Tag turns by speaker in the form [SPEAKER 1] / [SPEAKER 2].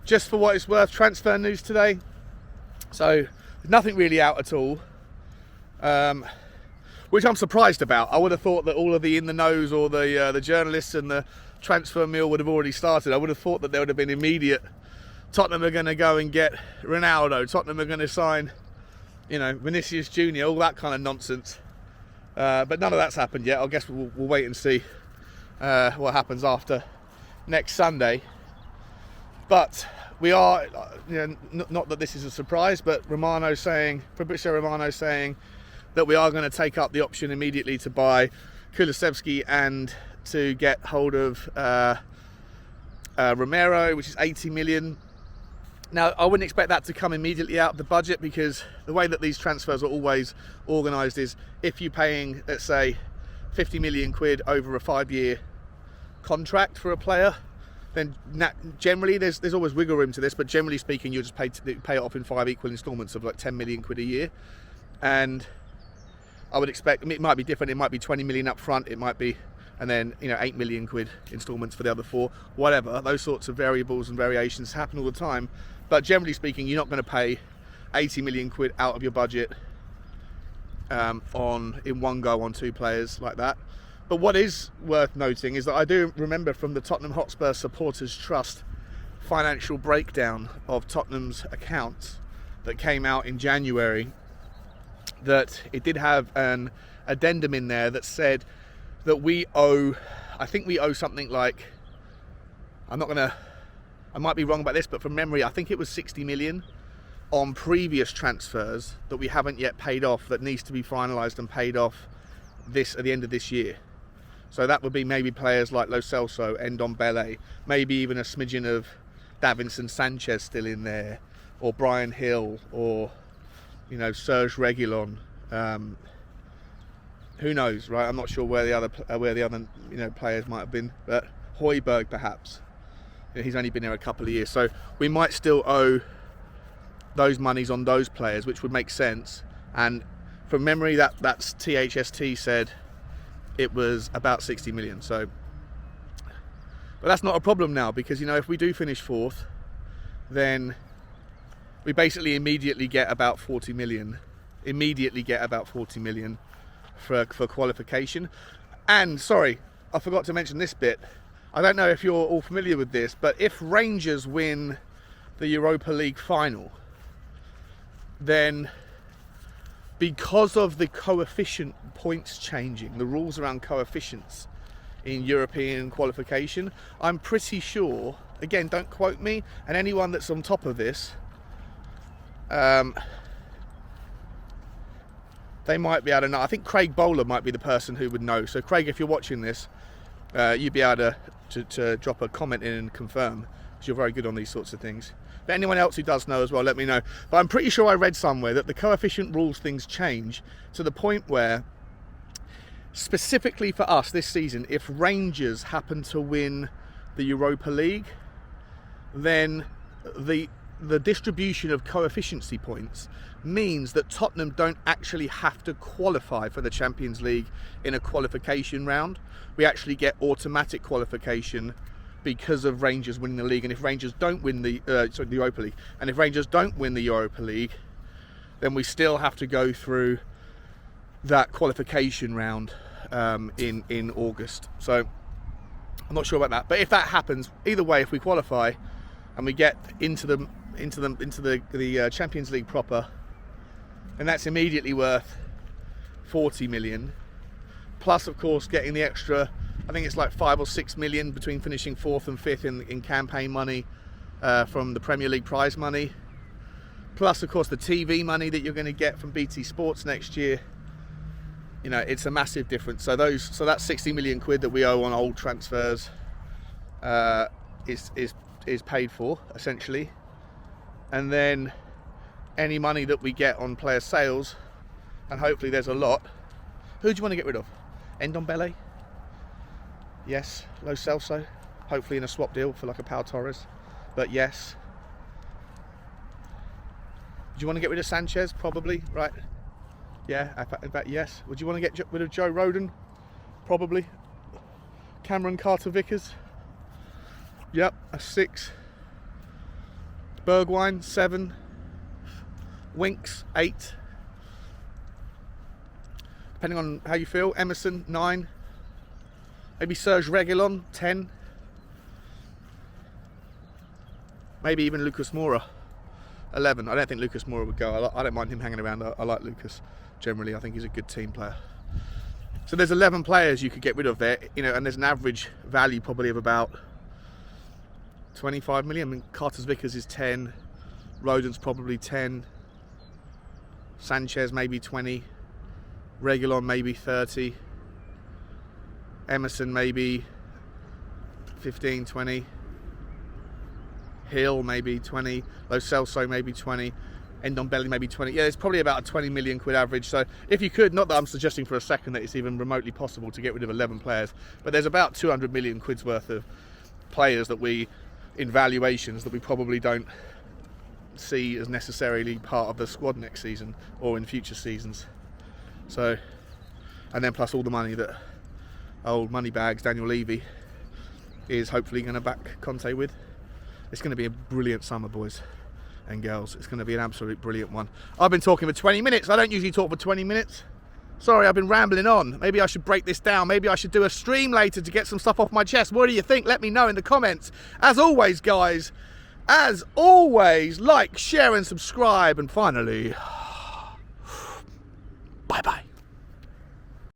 [SPEAKER 1] just for what it's worth, transfer news today. So nothing really out at all, which I'm surprised about. I would have thought that all of the in the knows or the journalists and the transfer mill would have already started. I would have thought that there would have been immediate. Tottenham are going to go and get Ronaldo. Tottenham are going to sign, Vinicius Jr. All that kind of nonsense. But none of that's happened yet. I guess we'll wait and see what happens after next Sunday. But we are, not that this is a surprise, but Fabrizio Romano saying that we are going to take up the option immediately to buy Kulusevski and to get hold of Romero, which is 80 million. Now, I wouldn't expect that to come immediately out of the budget, because the way that these transfers are always organised is if you're paying, let's say, 50 million quid over a 5-year contract for a player, then generally there's always wiggle room to this, but generally speaking, you'll just pay it off in 5 equal instalments of like 10 million quid a year. And I would expect, it might be different, it might be 20 million up front, it might be, and then 8 million quid instalments for the other 4, whatever. Those sorts of variables and variations happen all the time. But generally speaking, you're not going to pay 80 million quid out of your budget in one go on 2 players like that. But what is worth noting is that I do remember from the Tottenham Hotspur Supporters Trust financial breakdown of Tottenham's accounts that came out in January, that it did have an addendum in there that said that we owe something like, I might be wrong about this, but from memory, I think it was 60 million on previous transfers that we haven't yet paid off, that needs to be finalised and paid off at the end of this year. So that would be maybe players like Lo Celso, Ndombele, maybe even a smidgen of Davinson Sanchez still in there, or Brian Hill, or Serge Reguilon. Who knows, right? I'm not sure where the other players might have been, but Højbjerg perhaps. He's only been there a couple of years, so we might still owe those monies on those players, which would make sense. And from memory, that's THST said it was about 60 million. So, but that's not a problem now, because if we do finish 4th, then we basically immediately get about 40 million. For qualification. And sorry, I forgot to mention this bit. I don't know if you're all familiar with this, but if Rangers win the Europa League final, then because of the coefficient points changing, the rules around coefficients in European qualification, I'm pretty sure, again, don't quote me, and anyone that's on top of this, they might be able to know. I think Craig Bowler might be the person who would know. So Craig, if you're watching this, you'd be able to drop a comment in and confirm, because you're very good on these sorts of things. But anyone else who does know as well, let me know. But I'm pretty sure I read somewhere that the coefficient rules things change to the point where, specifically for us this season, if Rangers happen to win the Europa League, then the distribution of coefficiency points means that Tottenham don't actually have to qualify for the Champions League in a qualification round. We actually get automatic qualification because of Rangers winning the league. And if Rangers don't win the Europa League, and if Rangers don't win the Europa League, then we still have to go through that qualification round in August. So I'm not sure about that. But if that happens, either way, if we qualify and we get into the Champions League proper, and that's immediately worth 40 million, plus of course getting the extra, I think it's like 5 or 6 million between finishing 4th and 5th in campaign money from the Premier League prize money, plus of course the TV money that you're going to get from BT Sports next year. It's a massive difference. So that 60 million quid that we owe on old transfers is paid for essentially, and then any money that we get on player sales, and hopefully there's a lot. Who do you want to get rid of? Ndombele? Yes. Lo Celso? Hopefully in a swap deal for like a Pau Torres, but yes. Do you want to get rid of Sanchez? Probably, right? Yeah, in fact yes. Would you want to get rid of Joe Rodon? Probably. Cameron Carter-Vickers? Yep, a 6. Bergwijn 7, Winks 8, depending on how you feel. Emerson 9, maybe Serge Reguilon 10, maybe even Lucas Moura 11. I don't think Lucas Moura would go. I don't mind him hanging around. I like Lucas generally. I think he's a good team player. So there's 11 players you could get rid of there, you know, and there's an average value probably of about 25 million. I mean, Carter's Vickers is 10, Rodent's probably 10, Sanchez maybe 20, Reguilon maybe 30, Emerson maybe 15, 20, Hill maybe 20, Lo Celso maybe 20, Ndombele maybe 20. Yeah, it's probably about a 20 million quid average. So if you could, not that I'm suggesting for a second that it's even remotely possible to get rid of 11 players, but there's about 200 million quid's worth of players that we, in valuations, that we probably don't see as necessarily part of the squad next season or in future seasons. So, and then plus all the money that old money bags Daniel Levy is hopefully going to back Conte with. It's going to be a brilliant summer, boys and girls. It's going to be an absolute brilliant one. I've been talking for 20 minutes. I don't usually talk for 20 minutes. Sorry, I've been rambling on. Maybe I should break this down. Maybe I should do a stream later to get some stuff off my chest. What do you think? Let me know in the comments. As always, guys, as always, like, share and subscribe. And finally, bye-bye.